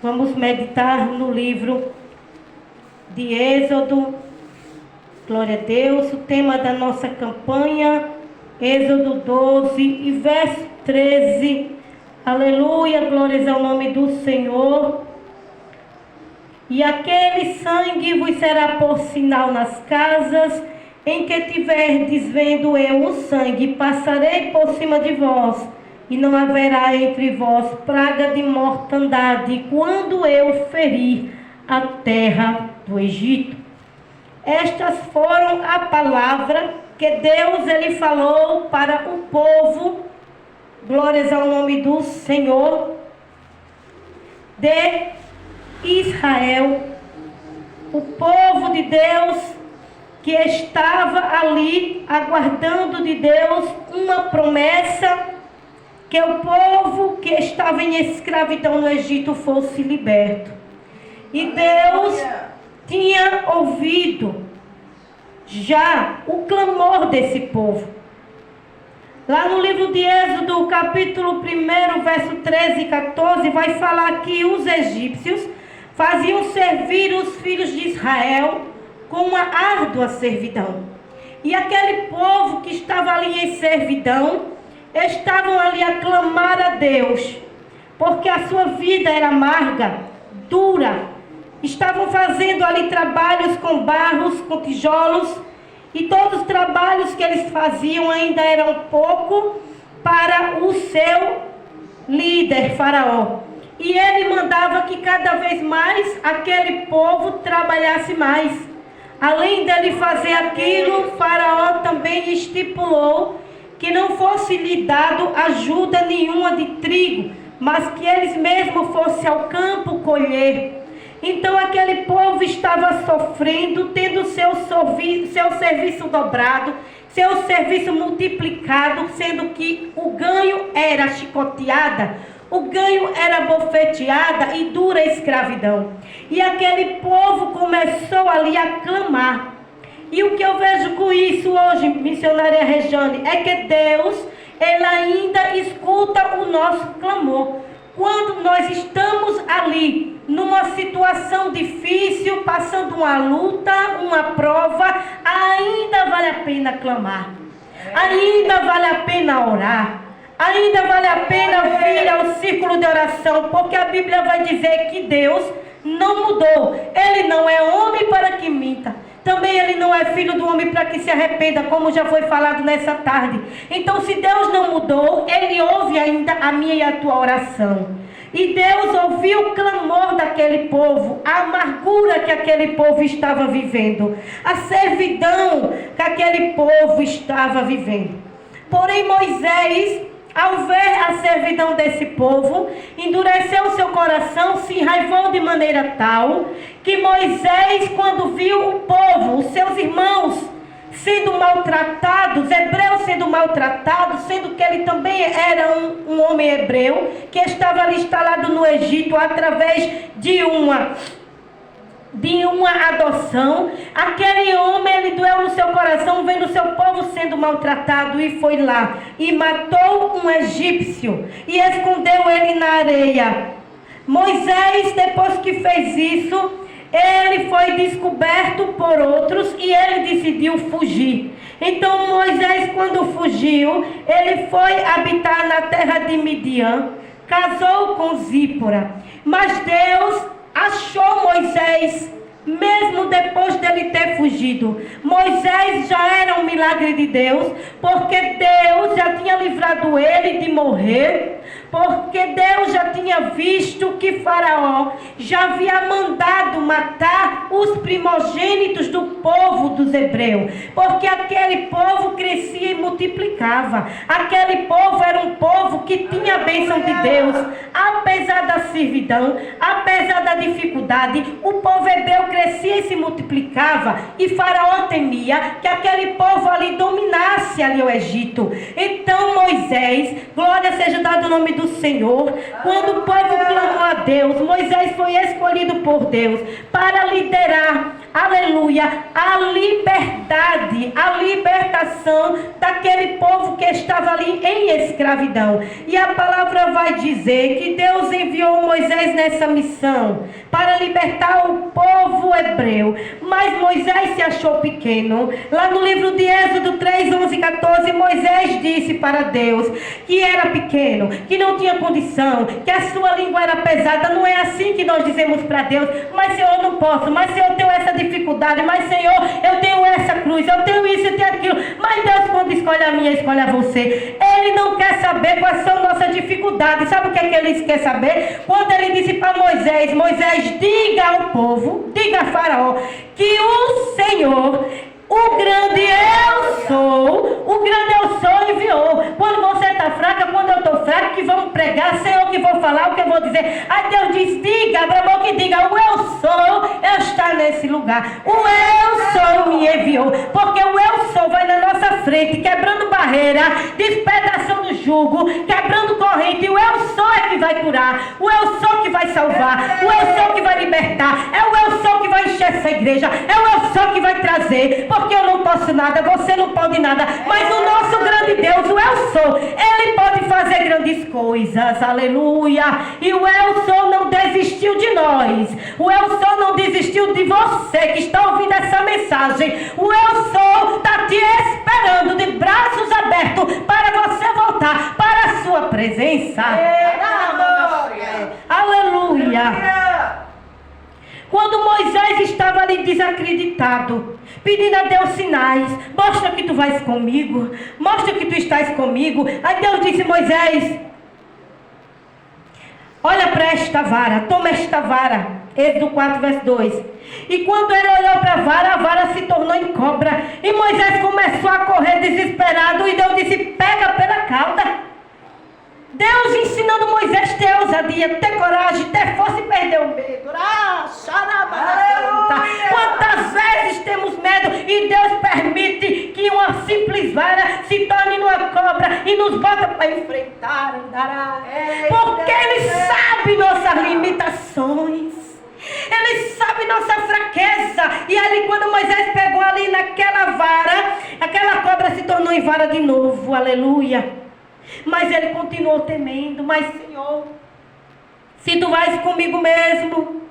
Vamos meditar no livro de Êxodo. Glória a Deus. O tema da nossa campanha, Êxodo 12 e verso 13. Aleluia, glórias ao nome do Senhor. E aquele sangue vos será por sinal nas casas em que tiverdes vendo eu o sangue, passarei por cima de vós, e não haverá entre vós praga de mortandade, quando eu ferir a terra do Egito. Estas foram a palavra que Deus ele falou para o povo, glórias ao nome do Senhor, de Israel. O povo de Deus que estava ali aguardando de Deus uma promessa, que o povo que estava em escravidão no Egito fosse liberto. E Deus tinha ouvido já o clamor desse povo. Lá no livro de Êxodo, capítulo 1, verso 13 e 14, vai falar que os egípcios faziam servir os filhos de Israel com uma árdua servidão. E aquele povo que estava ali em servidão, estavam ali a clamar a Deus, porque a sua vida era amarga, dura. Estavam fazendo ali trabalhos com barros, com tijolos, e todos os trabalhos que eles faziam ainda eram pouco para o seu líder, Faraó. E ele mandava que cada vez mais aquele povo trabalhasse mais. Além dele fazer aquilo, Faraó também estipulou que não fosse lhe dado ajuda nenhuma de trigo, mas que eles mesmos fossem ao campo colher. Então aquele povo estava sofrendo, tendo seu serviço dobrado, seu serviço multiplicado, sendo que o ganho era chicoteada, o ganho era bofeteada e dura escravidão. E aquele povo começou ali a clamar. E o que eu vejo com isso hoje, missionária Rejane, é que Deus, Ele ainda escuta o nosso clamor. Quando nós estamos ali, numa situação difícil, passando uma luta, uma prova, ainda vale a pena clamar. Ainda vale a pena orar. Ainda vale a pena vir ao círculo de oração, porque a Bíblia vai dizer que Deus não mudou. Ele não é homem para que minta. Também ele não é filho do homem para que se arrependa, como já foi falado nessa tarde. Então, se Deus não mudou, Ele ouve ainda a minha e a tua oração. E Deus ouviu o clamor daquele povo, a amargura que aquele povo estava vivendo, a servidão que aquele povo estava vivendo. Porém, Moisés, ao ver a servidão desse povo, endureceu seu coração, se enraivou de maneira tal, que Moisés, quando viu o povo, os seus irmãos, sendo maltratados, hebreus sendo maltratados, sendo que ele também era um homem hebreu, que estava ali instalado no Egito através de uma adoção, aquele homem, ele doeu no seu coração, vendo o seu povo sendo maltratado, e foi lá, e matou um egípcio, e escondeu ele na areia. Moisés, depois que fez isso, ele foi descoberto por outros, e ele decidiu fugir. Então Moisés, quando fugiu, ele foi habitar na terra de Midian, casou com Zípora, mas Deus achou Moisés, mesmo depois dele ter fugido. Moisés já era um milagre de Deus, porque Deus já tinha livrado ele de morrer, porque Deus já tinha visto que Faraó já havia mandado matar os primogênitos do povo dos hebreus, porque aquele povo crescia e multiplicava. Aquele povo era um povo que tinha a bênção de Deus, apesar da servidão, apesar da dificuldade. O povo hebreu crescia e se multiplicava, e Faraó temia que aquele povo ali dominasse ali o Egito. Então Moisés, glória seja dada ao nome do Senhor, quando o povo clamou a Deus, Moisés foi escolhido por Deus para liderar aleluia, a liberdade, a libertação daquele povo que estava ali em escravidão. E a palavra vai dizer que Deus enviou Moisés nessa missão para libertar o povo hebreu. Mas Moisés se achou pequeno. Lá no livro de Êxodo 3, 11 e 14, Moisés disse para Deus que era pequeno, que não tinha condição, que a sua língua era pesada. Não é assim que nós dizemos para Deus: mas Senhor, eu não posso, mas Senhor, eu tenho essa dificuldade, mas Senhor, eu tenho essa cruz, eu tenho isso, eu tenho aquilo. Mas Deus, quando escolhe a minha, escolhe a você. Ele não quer saber quais são nossas dificuldades. Sabe o que é que ele quer saber? Quando ele disse para Moisés: Moisés, diga ao povo, diga a Faraó, que o Senhor, o grande eu sou, o grande eu sou enviou. Quando você está fraca, quando eu estou fraca, que vamos pregar, Senhor, que vou falar, o que eu vou dizer. Aí Deus diz: diga, abra a boca e diga: o eu sou, eu está nesse lugar. O eu sou me enviou. Porque o eu sou vai na nossa frente, quebrando barreira, despedaçando jugo, quebrando corrente. O eu sou é que vai curar, o eu sou que vai salvar, o eu sou que vai libertar, é o eu sou que vai encher essa igreja, é o eu sou que vai trazer. Porque eu não posso nada, você não pode nada, mas o nosso grande Deus, o eu sou, ele pode fazer grandes coisas, aleluia. E o eu sou não desistiu de nós, o eu sou não desistiu de você que está ouvindo essa mensagem. O eu sou está te esperando de braços abertos para você voltar para a sua presença. Aleluia. Quando Moisés estava ali desacreditado, pedindo a Deus sinais: mostra que tu vais comigo, mostra que tu estás comigo. Aí Deus disse: Moisés, olha para esta vara, toma esta vara. Êxodo 4, verso 2. E quando ele olhou para a vara se tornou em cobra. E Moisés começou a correr desesperado. E Deus disse: pega pela cauda. Deus ensinando Moisés a ter ousadia, ter coragem, ter força e perder o medo. Quantas vezes temos medo e Deus permite que uma simples vara se torne numa cobra e nos bota para enfrentar. Porque Ele sabe nossas limitações, Ele sabe nossa fraqueza. E ali, quando Moisés pegou ali naquela vara, aquela cobra se tornou em vara de novo, aleluia. Mas ele continuou temendo: mas Senhor, se tu vais comigo mesmo,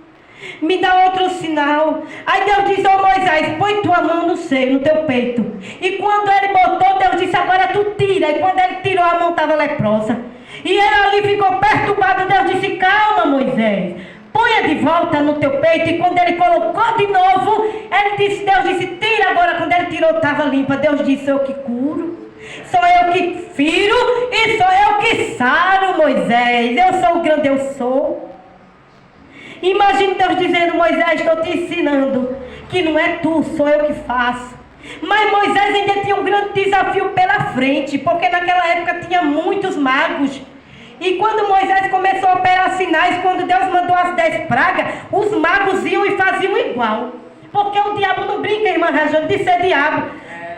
me dá outro sinal. Aí Deus disse: ó Moisés, põe tua mão no seio, no teu peito. E quando ele botou, Deus disse: agora tu tira. E quando ele tirou, a mão estava leprosa. E ele ali ficou perturbado. Deus disse: calma, Moisés, ponha de volta no teu peito. E quando ele colocou de novo, Deus disse: tira agora. Quando ele tirou, estava limpa. Deus disse: eu que curo, sou eu que firo e sou eu que saro, Moisés. Eu sou o grande eu sou. Imagine Deus dizendo: Moisés, estou te ensinando que não é tu, sou eu que faço. Mas Moisés ainda tinha um grande desafio pela frente, porque naquela época tinha muitos magos. E quando Moisés começou a operar sinais, quando Deus mandou as 10 pragas, os magos iam e faziam igual. Porque o diabo não brinca, irmã Rajane, de ser diabo.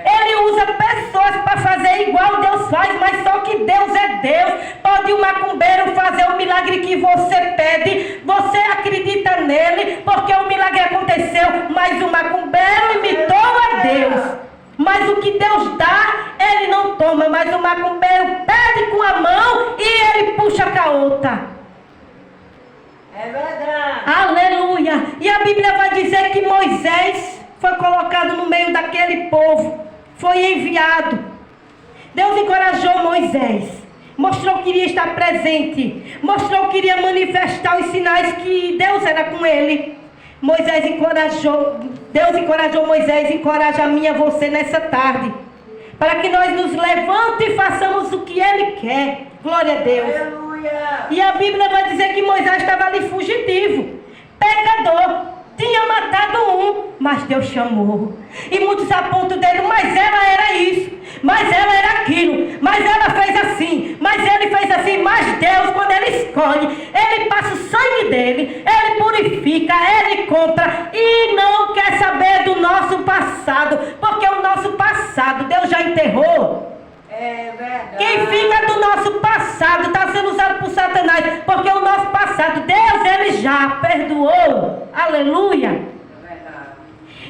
Ele usa pessoas para fazer igual Deus faz, mas só que Deus é Deus. Pode o macumbeiro fazer o milagre que você pede, você acredita nele, porque o milagre aconteceu, mas o macumbeiro imitou a Deus. Mas o que Deus dá, ele não toma, mas o macumbeiro pede com a mão e ele puxa com a outra. É verdade. Aleluia. E a Bíblia vai dizer que Moisés foi colocado no meio daquele povo, foi enviado. Deus encorajou Moisés, mostrou que iria estar presente, mostrou que iria manifestar os sinais que Deus era com ele. Moisés encorajou, Deus encorajou Moisés, encoraja a mim e a você nessa tarde, para que nós nos levante e façamos o que Ele quer. Glória a Deus. Aleluia. E a Bíblia vai dizer que Moisés estava ali fugitivo, pecador, tinha matado um, mas Deus chamou. E muitos apontam o dedo: mas ela era isso, mas ela era aquilo, mas ela fez assim, mas ele fez assim. Mas Deus, quando Ele escolhe, Ele passa o sangue dele, Ele purifica, Ele compra e não quer saber do nosso passado, porque o nosso passado Deus já enterrou. É verdade. Quem fica do nosso passado está sendo usado por Satanás, porque o nosso passado Deus, Ele já perdoou. Aleluia. É verdade.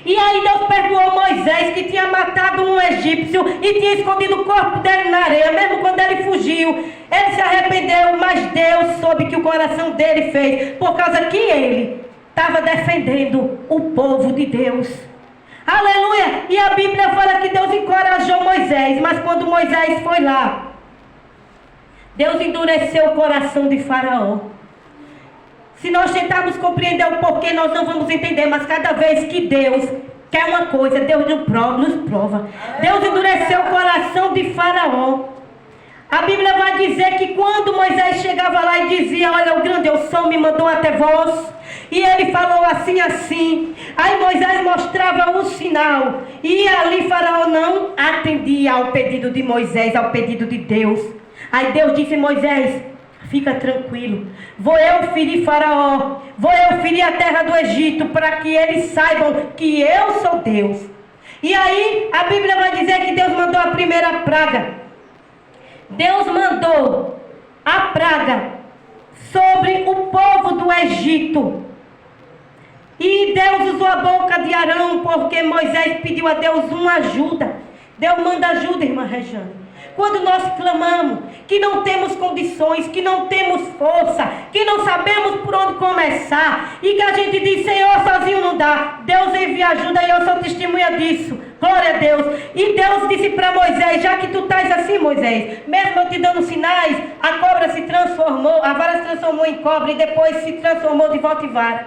E aí Deus perdoou Moisés, que tinha matado um egípcio e tinha escondido o corpo dele na areia. Mesmo quando ele fugiu, ele se arrependeu, mas Deus soube que o coração dele fez, por causa que ele estava defendendo o povo de Deus. Aleluia! E a Bíblia fala que Deus encorajou Moisés, mas quando Moisés foi lá, Deus endureceu o coração de Faraó. Se nós tentarmos compreender o porquê, nós não vamos entender, mas cada vez que Deus quer uma coisa, Deus nos prova. Deus endureceu o coração de Faraó. A Bíblia vai dizer que quando Moisés chegava lá e dizia, olha, o grande eu sou me mandou até vós, e ele falou assim, assim. Aí Moisés mostrava o sinal, e ali Faraó não atendia ao pedido de Moisés, ao pedido de Deus. Aí Deus disse, Moisés, fica tranquilo, vou eu ferir Faraó, vou eu ferir a terra do Egito, para que eles saibam que eu sou Deus. E aí a Bíblia vai dizer que Deus mandou a primeira praga. Deus mandou a praga sobre o povo do Egito. E Deus usou a boca de Arão, porque Moisés pediu a Deus uma ajuda. Deus manda ajuda, irmã Rejane. Quando nós clamamos que não temos condições, que não temos força, que não sabemos por onde começar, e que a gente diz, Senhor, sozinho não dá, Deus envia ajuda, e eu sou testemunha disso. Glória a Deus. E Deus disse para Moisés, já que tu estás assim, Moisés, mesmo eu te dando sinais, a cobra se transformou, a vara se transformou em cobra e depois se transformou de volta em vara.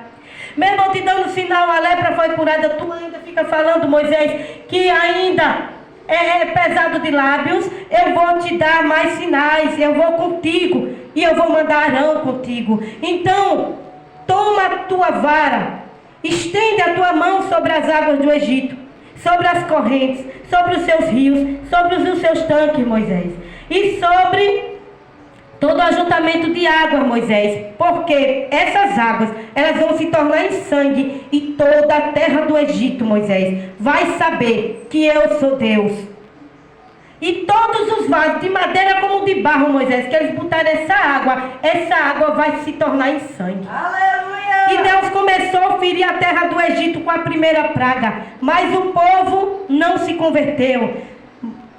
Mesmo eu te dando sinal, a lepra foi curada, tu ainda fica falando, Moisés, que ainda é pesado de lábios, eu vou te dar mais sinais, eu vou contigo, e eu vou mandar Arão contigo. Então, toma a tua vara, estende a tua mão sobre as águas do Egito, sobre as correntes, sobre os seus rios, sobre os seus tanques, Moisés, e sobre todo o ajuntamento de água, Moisés, porque essas águas, elas vão se tornar em sangue, e toda a terra do Egito, Moisés, vai saber que eu sou Deus. E todos os vasos, de madeira como de barro, Moisés, que eles botaram essa água vai se tornar em sangue. Aleluia! E Deus começou a ferir a terra do Egito com a primeira praga, mas o povo não se converteu.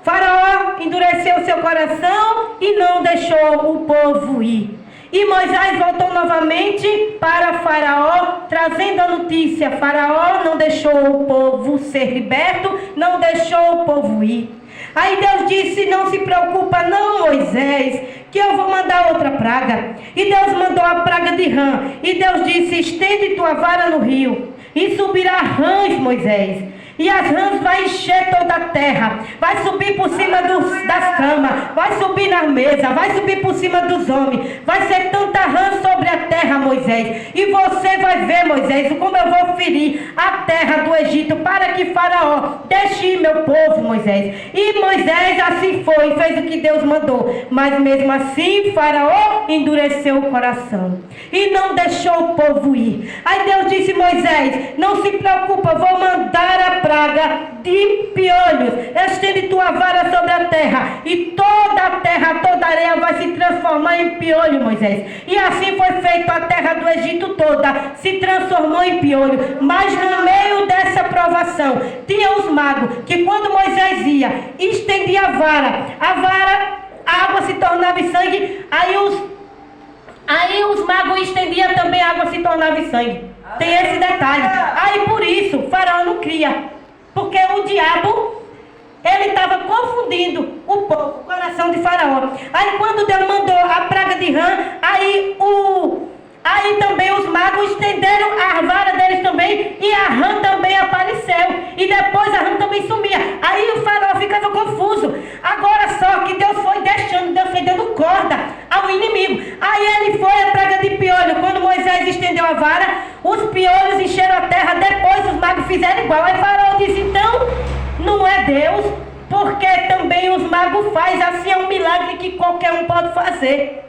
Faraó endureceu seu coração e não deixou o povo ir. E Moisés voltou novamente para Faraó, trazendo a notícia. Faraó não deixou o povo ser liberto, não deixou o povo ir. Aí Deus disse, não se preocupa não, Moisés, que eu vou mandar outra praga. E Deus mandou a praga de rã. E Deus disse, estende tua vara no rio, e subirá rãs, Moisés. E as rãs vai encher toda a terra, vai subir por cima das camas, vai subir na mesa, vai subir por cima dos homens, vai ser tanta rã sobre a terra, Moisés. E você vai ver, Moisés, como eu vou ferir a terra do Egito, para que Faraó deixe ir meu povo, Moisés. E Moisés assim foi, fez o que Deus mandou, mas mesmo assim Faraó endureceu o coração e não deixou o povo ir. Aí Deus disse, Moisés, não se preocupa, vou mandar a praga de piolhos, estende tua vara sobre a terra, e toda a terra, toda a areia vai se transformar em piolho, Moisés. E assim foi feito, a terra do Egito toda se transformou em piolho. Mas no meio dessa provação, tinha os magos, que quando Moisés ia, estendia a vara, a água se tornava em sangue, aí os magos estendiam também, a água se tornava em sangue. Tem esse detalhe. Aí por isso, Faraó não cria. Porque o diabo, ele estava confundindo o povo, o coração de Faraó. Aí quando Deus mandou a praga de rã, aí também os magos estenderam a vara deles também, e a rã também apareceu. E depois a rã também sumia. Aí o Faraó ficava confuso. Agora só que Deus foi dando corda ao inimigo. Aí ele foi a praga de piolho. Quando Moisés estendeu a vara, os piolhos encheram a terra. Depois os magos fizeram igual. Aí Faraó disse, então não é Deus, porque também os magos fazem. Assim é um milagre que qualquer um pode fazer.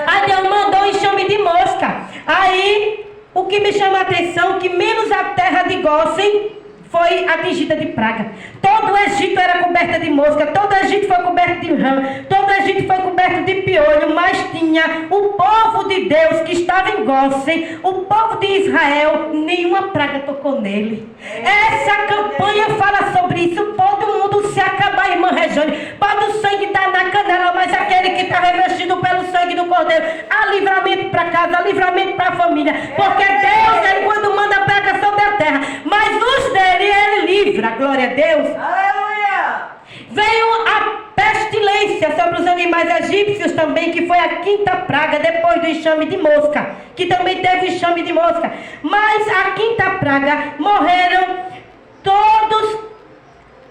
Aí Deus mandou um enxame de mosca. Aí o que me chama a atenção, que menos a terra de Gósen foi atingida de praga. Todo o Egito era coberto de mosca, todo o Egito foi coberto de rã, todo o Egito foi coberto de piolho, mas tinha tinha o povo de Deus que estava em Gósen, o povo de Israel, nenhuma praga tocou nele. Essa campanha fala sobre isso. Todo mundo se acabar, irmã Regiane. Pode o sangue dar na canela, mas aquele que está revestido pelo sangue do Cordeiro, há livramento para casa, há livramento para a família. Porque Deus, Ele quando manda praga sobre a terra, mas os dele, Ele livra. Glória a Deus. Aleluia! Veio a pestilência sobre os animais egípcios também, que foi a quinta praga depois do enxame de mosca, que também teve enxame de mosca. Mas a quinta praga morreram todos,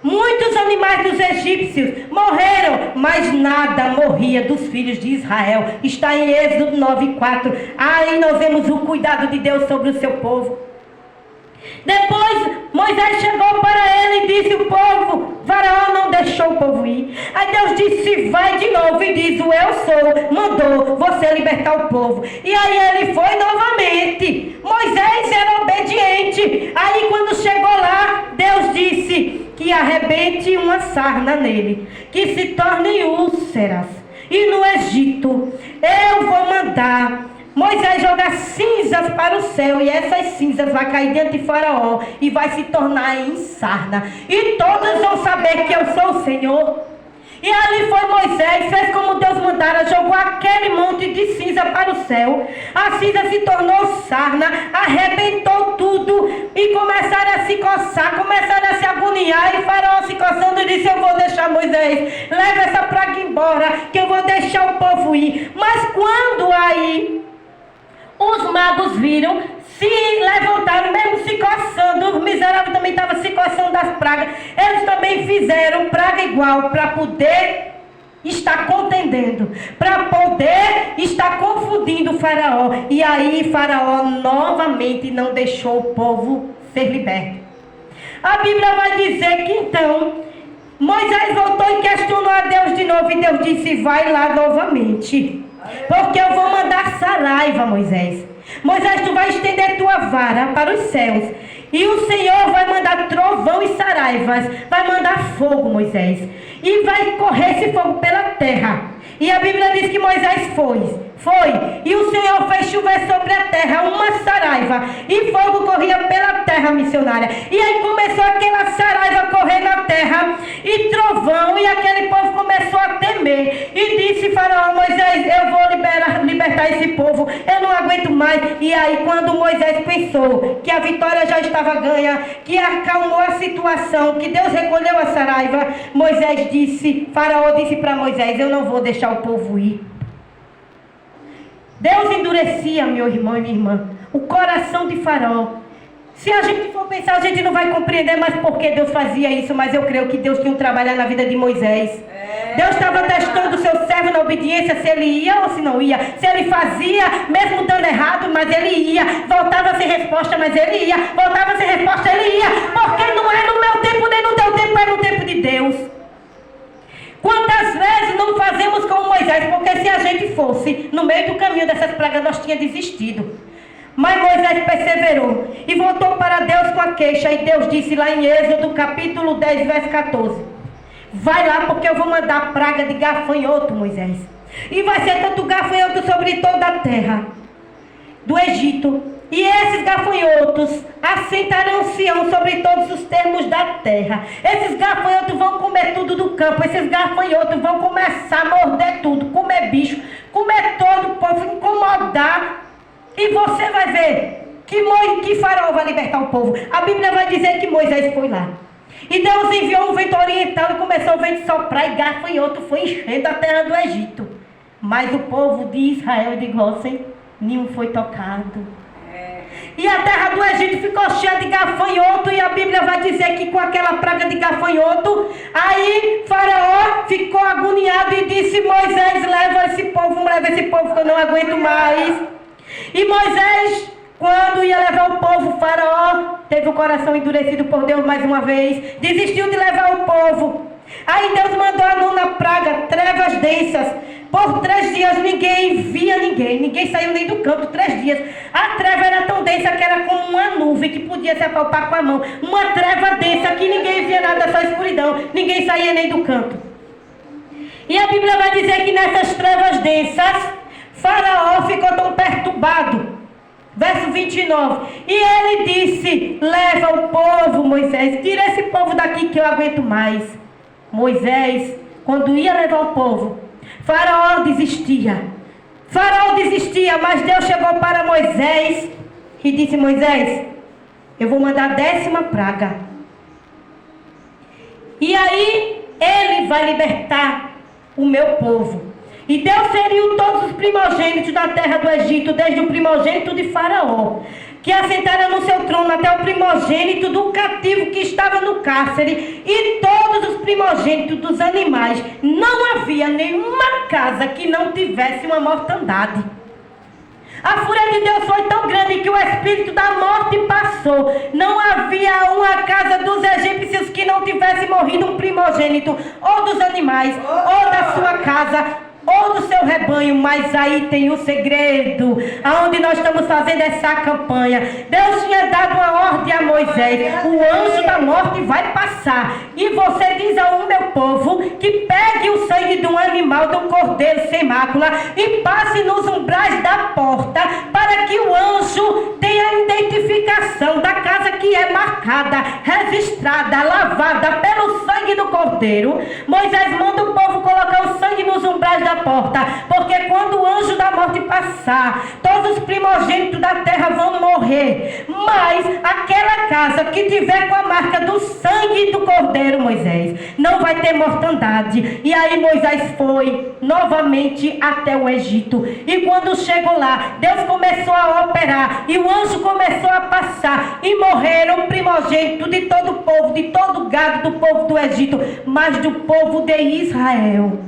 muitos animais dos egípcios morreram, mas nada morria dos filhos de Israel. Está em Êxodo 9:4. Aí nós vemos o cuidado de Deus sobre o seu povo. Depois Moisés chegou para ele e disse: o povo, Faraó não deixou o povo ir. Aí Deus disse: vai de novo, e diz: o eu sou mandou você libertar o povo. E aí ele foi novamente. Moisés era obediente. Aí quando chegou lá, Deus disse que arrebente uma sarna nele, que se torne úlceras. E no Egito eu vou mandar Moisés jogar cinzas para o céu, e essas cinzas vão cair dentro de Faraó e vai se tornar em sarna. E todos vão saber que eu sou o Senhor. E ali foi Moisés, fez como Deus mandara, jogou aquele monte de cinza para o céu. A cinza se tornou sarna, arrebentou tudo e começaram a se coçar, começaram a se agoniar. E Faraó se coçando disse: eu vou deixar Moisés, leva essa praga embora, que eu vou deixar o povo ir. Mas quando aí os magos viram, se levantaram, mesmo se coçando, o miserável também estava se coçando das pragas. Eles também fizeram praga igual para poder estar contendendo, para poder estar confundindo o Faraó. E aí Faraó novamente não deixou o povo ser liberto. A Bíblia vai dizer que então Moisés voltou e questionou a Deus de novo. E Deus disse: vai lá novamente, porque eu vou mandar saraiva, Moisés. Moisés, tu vai estender tua vara para os céus, e o Senhor vai mandar trovão e saraivas, vai mandar fogo, Moisés, e vai correr esse fogo pela terra. E a Bíblia diz que Moisés foi, e o Senhor fez chover sobre a terra uma saraiva, e fogo corria pela terra, missionária. E aí começou aquela saraiva a correr na terra, e trovão, e aquele povo começou a temer. E disse Faraó: Moisés, eu vou libertar esse povo, eu não aguento mais. E aí quando Moisés pensou que a vitória já estava ganha, que acalmou a situação, que Deus recolheu a saraiva, Faraó disse para Moisés: eu não vou deixar o povo ir. Deus endurecia, meu irmão e minha irmã, o coração de Faraó. Se a gente for pensar, a gente não vai compreender mais por que Deus fazia isso, mas eu creio que Deus tinha um trabalho na vida de Moisés. Deus estava testando o seu servo na obediência, se ele ia ou se não ia. Se ele fazia, mesmo dando errado, mas ele ia. Voltava sem resposta, mas ele ia. Voltava sem resposta, ele ia. Porque não é no meu tempo, nem no teu tempo, é no tempo de Deus. Quantas vezes não fazemos como Moisés? Porque se a gente fosse no meio do caminho dessas pragas, nós tínhamos desistido. Mas Moisés perseverou e voltou para Deus com a queixa. E Deus disse lá em Êxodo capítulo 10, verso 14: vai lá, porque eu vou mandar praga de gafanhoto, Moisés. E vai ser tanto gafanhoto sobre toda a terra do Egito. E esses gafanhotos assentarão-se sobre todos os termos da terra. Esses gafanhotos vão comer tudo do campo. Esses gafanhotos vão começar a morder tudo, comer bicho, comer todo o povo, incomodar. E você vai ver que Faraó vai libertar o povo. A Bíblia vai dizer que Moisés foi lá. E Deus enviou um vento oriental e começou o vento a soprar, e gafanhoto foi enchendo a terra do Egito. Mas o povo de Israel e de Gósen, nenhum foi tocado. E a terra do Egito ficou cheia de gafanhoto, e a Bíblia vai dizer que com aquela praga de gafanhoto, aí Faraó ficou agoniado e disse: Moisés, leva esse povo que eu não aguento mais. E Moisés, quando ia levar o povo, Faraó teve o coração endurecido por Deus mais uma vez, desistiu de levar o povo. Aí Deus mandou a nona praga, trevas densas. Por 3 dias ninguém via ninguém saiu nem do campo, 3 dias. A treva era tão densa que era como uma nuvem que podia se apalpar com a mão. Uma treva densa que ninguém via nada, só escuridão, ninguém saía nem do campo. E a Bíblia vai dizer que nessas trevas densas, Faraó ficou tão perturbado. Verso 29. E ele disse: leva o povo, Moisés, tira esse povo daqui que eu aguento mais. Moisés, quando ia levar o povo, Faraó desistia, mas Deus chegou para Moisés e disse: Moisés, eu vou mandar a 10ª praga. E aí ele vai libertar o meu povo. E Deus feriu todos os primogênitos da terra do Egito, desde o primogênito de Faraó, que assentaram no seu trono, até o primogênito do cativo que estava no cárcere, e todos os primogênitos dos animais. Não havia nenhuma casa que não tivesse uma mortandade. A fúria de Deus foi tão grande que o espírito da morte passou. Não havia uma casa dos egípcios que não tivesse morrido um primogênito, ou dos animais, ou da sua casa, ou do seu rebanho. Mas aí tem o segredo, aonde nós estamos fazendo essa campanha. Deus tinha dado uma ordem a Moisés: o anjo da morte vai passar, e você diz ao meu povo que pegue o sangue de um animal, de um cordeiro sem mácula, e passe nos umbrais da porta, para que o anjo tenha a identificação da casa que é marcada, registrada, lavada pelo sangue do cordeiro. Moisés manda o povo colocar o sangue nos umbrais da porta, porque quando o anjo da morte passar, todos os primogênitos da terra vão morrer. Mas aquela casa que tiver com a marca do sangue do cordeiro, Moisés, não vai ter mortandade. E aí Moisés foi novamente até o Egito, e quando chegou lá, Deus começou a operar, e o anjo começou a passar, e morreram primogênitos de todo o povo, de todo o gado do povo do Egito, mas do povo de Israel,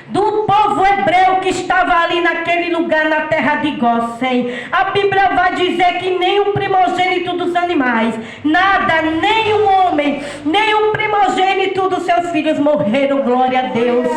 do povo hebreu que estava ali naquele lugar, na terra de Gósen, a Bíblia vai dizer que nem o primogênito dos animais, nada, nem o homem, nem o primogênito dos seus filhos morreram. Glória a Deus.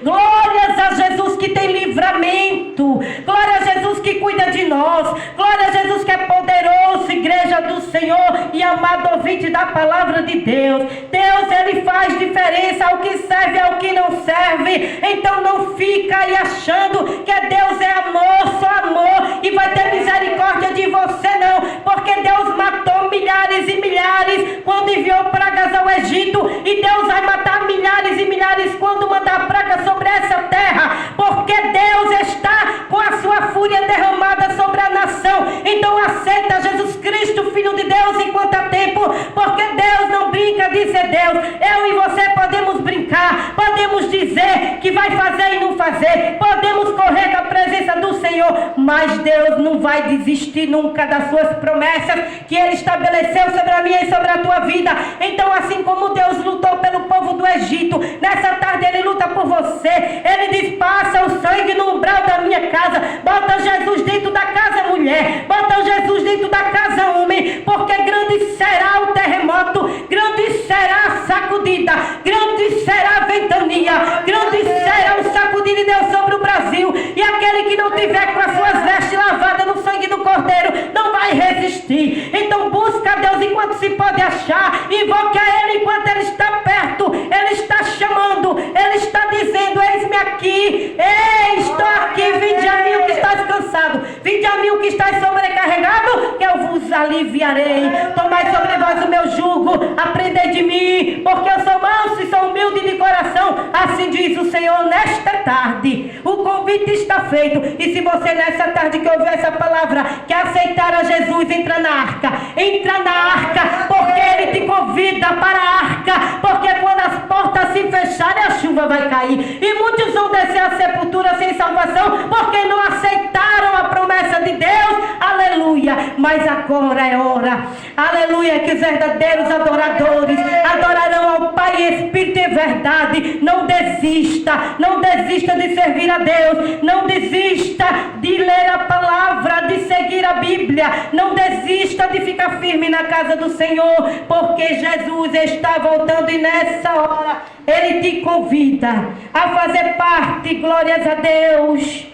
Glórias a Jesus que tem livramento. Glória a Jesus que cuida de nós. Glória a Jesus que é poderoso, igreja do Senhor e amado ouvinte da palavra de Deus. Deus, ele faz diferença ao que serve e ao que não serve. Então não fica aí achando que Deus é amor, só amor, e vai ter misericórdia de você, não. Porque Deus matou milhares e milhares quando enviou pragas ao Egito, e Deus vai matar milhares e milhares quando mandar praga sobre essa terra, porque Deus está com a sua fúria derramada sobre a nação. Então aceita Jesus Cristo, Filho de Deus, enquanto há tempo, porque Deus não brinca de ser Deus. Eu e você podemos brincar, podemos dizer que vai fazer e não fazer, podemos correr da presença do Senhor, mas Deus não vai desistir nunca das suas promessas que Ele estabeleceu sobre a minha e sobre a tua vida. Então, assim como Deus lutou pelo povo do Egito, nessa tarde Ele luta por você. Ele diz: passa o sangue no umbral da minha casa, bota Jesus dentro da casa mulher, bota Jesus dentro da casa homem, porque grande será o terremoto, grande será a sacudida, grande será a ventania, grande será o sacudir de Deus sobre o Brasil. E aquele que não tiver com as suas vestes lavadas no sangue do cordeiro não vai resistir. Então busca a Deus enquanto se pode achar, invoque a Ele enquanto Ele está perto. Ele está chamando, Ele está dizendo: eis-me aqui, ei, estou aqui, vinde a mim o que estás cansado, vinde a mim o que estás sobrecarregado, que eu vos aliviarei. Tomai sobre vós o meu jugo, aprendei de mim, porque eu sou manso e sou humilde de coração. Assim diz o Senhor nesta tarde. O convite está feito, e se você nessa tarde que ouviu essa palavra, que aceitar a Jesus, entra na arca, porque Ele te convida para a arca, porque quando as portas se fecharem, a chuva vai cair, e muitos vão descer à sepultura sem salvação, porque não aceitaram a promessa de Deus. Aleluia. Mas agora é hora, aleluia, que os verdadeiros adoradores adorarão ao Pai em espírito e verdade. Não desista de servir a Deus, não desista de ler a palavra, de seguir a Bíblia, não desista de ficar firme na casa do Senhor, porque Jesus está voltando, e nessa hora Ele te convida a fazer parte, glórias a Deus,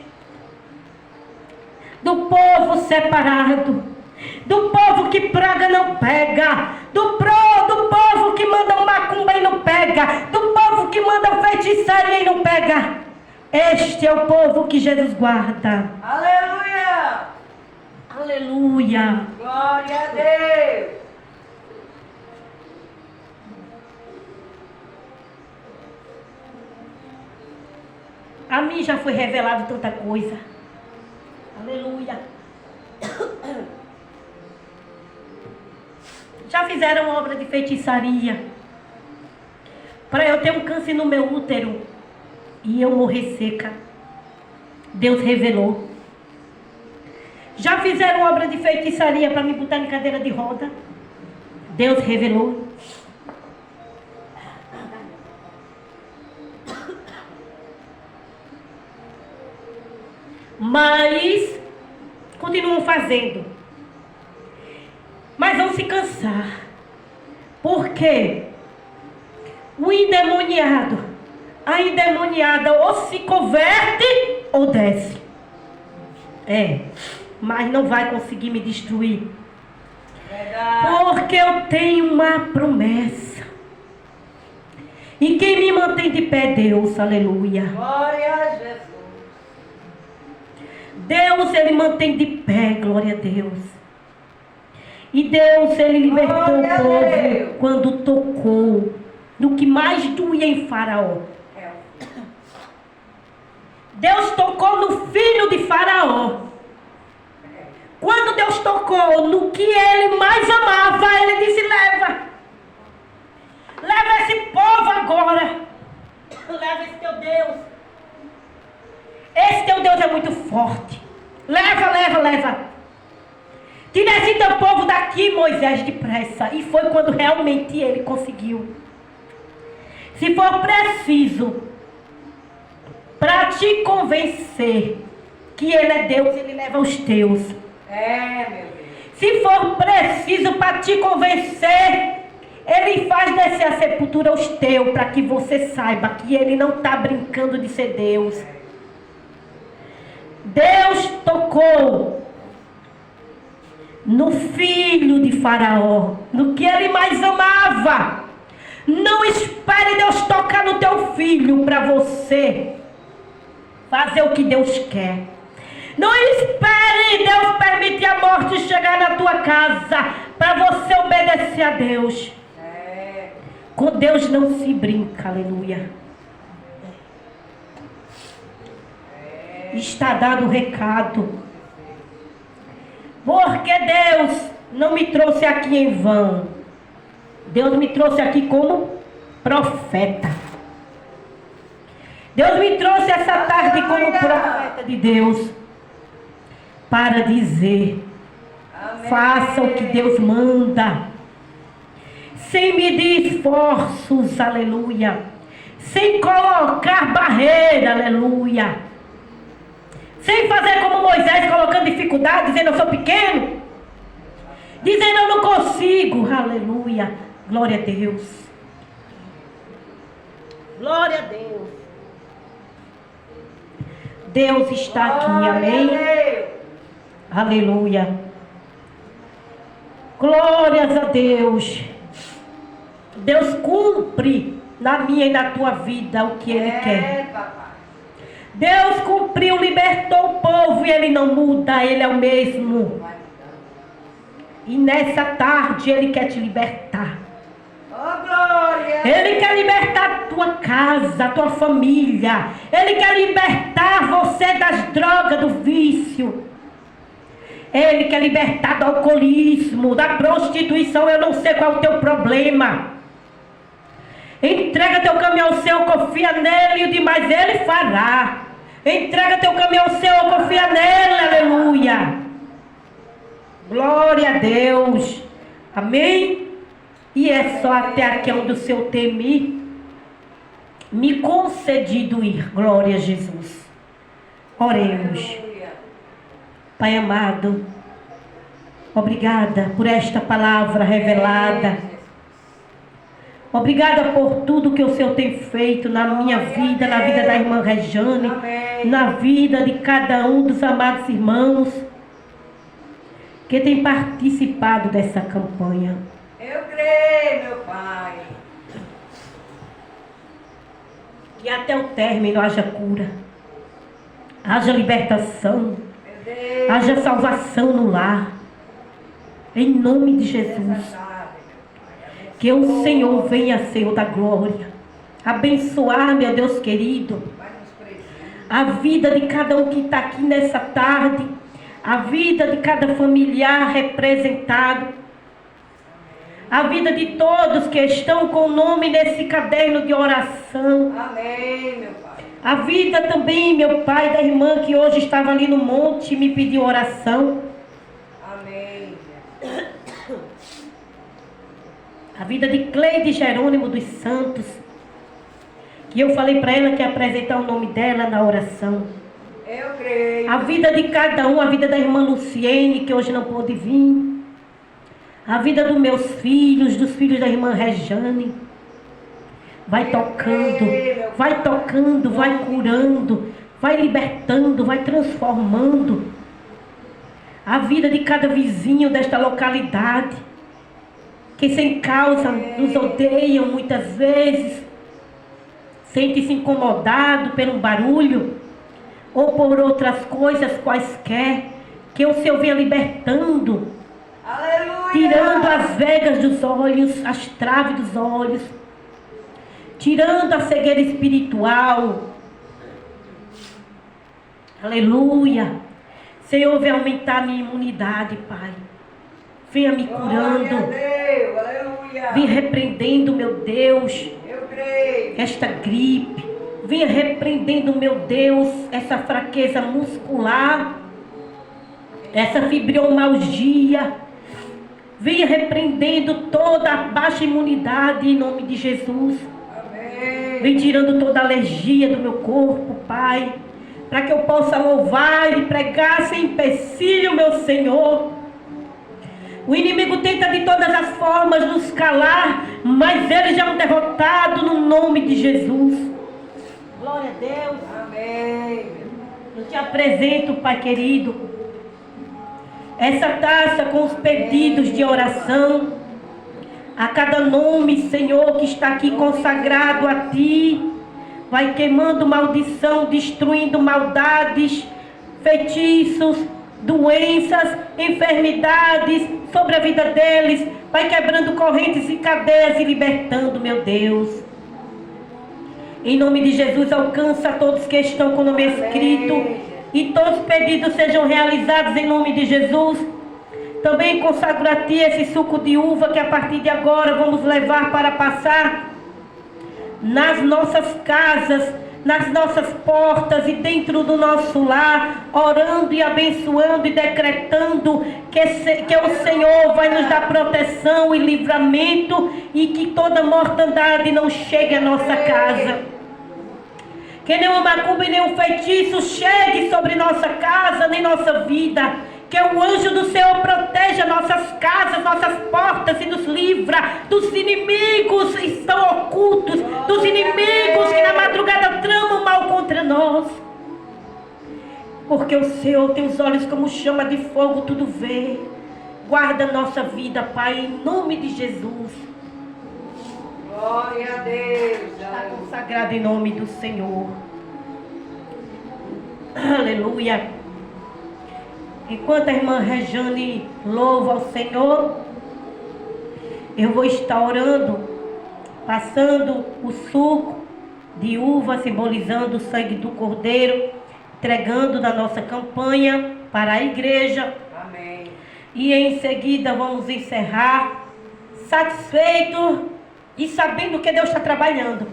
do povo separado, do povo que praga não pega, do povo que manda macumba e não pega, do povo que manda feitiçaria e não pega, Este é o povo que Jesus guarda. Aleluia. Aleluia. Glória a Deus. A mim já foi revelado tanta coisa. Aleluia. Já fizeram obra de feitiçaria para eu ter um câncer no meu útero e eu morrer seca. Deus revelou. Já fizeram obra de feitiçaria para me botar em cadeira de roda. Deus revelou. Mas continuam fazendo. Mas vão se cansar. Porque o endemoniado, a endemoniada ou se converte ou desce. Mas não vai conseguir me destruir. Verdade. Porque eu tenho uma promessa. E quem me mantém de pé é Deus, aleluia. Glória a Jesus. Deus, Ele mantém de pé, glória a Deus. E Deus, Ele libertou o povo quando tocou no que mais doía em Faraó. Deus tocou no filho de Faraó. Quando Deus tocou no que ele mais amava, Ele disse: leva esse povo agora. Leva esse teu Deus. Esse teu Deus é muito forte. Leva. Tira esse teu povo daqui, Moisés, depressa. E foi quando realmente ele conseguiu. Se for preciso para te convencer que ele é Deus, ele leva os teus. Meu Deus. Se for preciso para te convencer, ele faz descer a sepultura os teus, para que você saiba que ele não está brincando de ser Deus. Deus tocou no filho de Faraó, no que ele mais amava. Não espere Deus tocar no teu filho para você fazer o que Deus quer. Não espere Deus permitir a morte chegar na tua casa para você obedecer a Deus. Com Deus não se brinca, aleluia. Está dado o recado. Porque Deus não me trouxe aqui em vão. Deus me trouxe aqui como profeta. Deus me trouxe essa tarde como profeta de Deus. Para dizer: faça o que Deus manda. Sem medir esforços, aleluia. Sem colocar barreira, aleluia. Sem fazer como Moisés, colocando dificuldade, dizendo: eu sou pequeno. Dizendo: eu não consigo, aleluia. Glória a Deus. Glória a Deus. Deus está aqui, amém? Aleluia. Glórias a Deus. Deus cumpre na minha e na tua vida o que Ele quer. Papai. Deus cumpriu, libertou o povo e Ele não muda, Ele é o mesmo. E nessa tarde Ele quer te libertar. Oh, glória! Ele quer libertar a tua casa, a tua família. Ele quer libertar você das drogas, do vício. Ele quer libertar do alcoolismo, da prostituição. Eu não sei qual é o teu problema. Entrega teu caminho ao Senhor, confia nele e o demais Ele fará. Entrega teu caminho ao Senhor, confia nele, aleluia. Glória a Deus. Amém? E é só até aqui onde o Senhor tem me concedido ir. Glória a Jesus. Oremos. Aleluia. Pai amado, obrigada por esta palavra revelada. Obrigada por tudo que o Senhor tem feito na minha vida, na vida da irmã Rejane, Amém. na vida de cada um dos amados irmãos que tem participado dessa campanha. Eu creio, meu Pai. Que até o término haja cura. Haja libertação. Meu Deus. Haja salvação no lar. Em nome de Jesus. Nessa tarde, meu Pai. Que o Senhor venha, Senhor da glória, abençoar, meu Deus querido, Vai nos presídios. a vida de cada um que está aqui nessa tarde, a vida de cada familiar representado, a vida de todos que estão com o nome nesse caderno de oração, Amém, meu Pai. a vida também, meu Pai, da irmã que hoje estava ali no monte e me pediu oração, Amém. a vida de Cleide Jerônimo dos Santos, que eu falei para ela que ia apresentar o nome dela na oração. Eu creio. A vida de cada um, a vida da irmã Luciene, que hoje não pôde vir. A vida dos meus filhos, dos filhos da irmã Rejane. Vai tocando, vai curando, vai libertando, vai transformando. A vida de cada vizinho desta localidade, que sem causa nos odeiam muitas vezes, sente-se incomodado pelo barulho ou por outras coisas quaisquer, que o Senhor venha libertando, Aleluia. tirando as vegas dos olhos, as traves dos olhos, tirando a cegueira espiritual. Aleluia. Senhor, venha aumentar a minha imunidade, Pai. Venha me curando. Glória a Deus. Aleluia. Venha repreendendo, meu Deus, Eu creio. esta gripe. Venha repreendendo, meu Deus, essa fraqueza muscular, essa fibromialgia. Venha repreendendo toda a baixa imunidade em nome de Jesus. Amém. Vem tirando toda a alergia do meu corpo, Pai, para que eu possa louvar e pregar sem empecilho, meu Senhor. O inimigo tenta de todas as formas nos calar, mas ele já é um derrotado no nome de Jesus. Glória a Deus. Amém. Eu te apresento, Pai querido, essa taça com os pedidos de oração, a cada nome, Senhor, que está aqui consagrado a Ti. Vai queimando maldição, destruindo maldades, feitiços, doenças, enfermidades sobre a vida deles. Vai quebrando correntes e cadeias e libertando, meu Deus. Em nome de Jesus, alcança todos que estão com o nome escrito e todos os pedidos sejam realizados em nome de Jesus. Também consagro a Ti esse suco de uva que a partir de agora vamos levar para passar nas nossas casas, nas nossas portas e dentro do nosso lar, orando e abençoando e decretando que o Senhor vai nos dar proteção e livramento e que toda mortandade não chegue à nossa casa. Que nenhuma macumba e nenhum feitiço chegue sobre nossa casa nem nossa vida. Que o anjo do Senhor proteja nossas casas, nossas portas e nos livra dos inimigos que estão ocultos, dos inimigos que na madrugada tramam mal contra nós. Porque o Senhor tem os olhos como chama de fogo, tudo vê. Guarda a nossa vida, Pai, em nome de Jesus. Glória a Deus. Está consagrado em nome do Senhor. Aleluia. Enquanto a irmã Rejane louva ao Senhor, eu vou estar orando, passando o suco de uva, simbolizando o sangue do Cordeiro, entregando da nossa campanha para a igreja. Amém. E em seguida vamos encerrar, satisfeito e sabendo que Deus está trabalhando,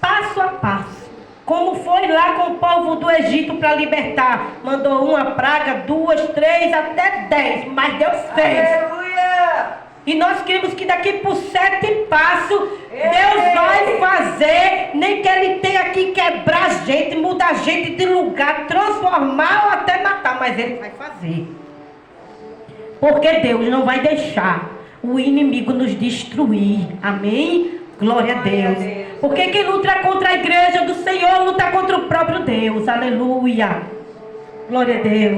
passo a passo. Como foi lá com o povo do Egito para libertar. Mandou uma praga, 2, 3, até 10. Mas Deus fez. Aleluia. E nós queremos que daqui por 7 passos, Deus vai fazer. Nem que Ele tenha que quebrar a gente, mudar a gente de lugar, transformar ou até matar. Mas Ele vai fazer. Porque Deus não vai deixar o inimigo nos destruir. Amém? Glória a Deus. Porque quem luta contra a igreja do Senhor luta contra o próprio Deus. Aleluia. Glória a Deus.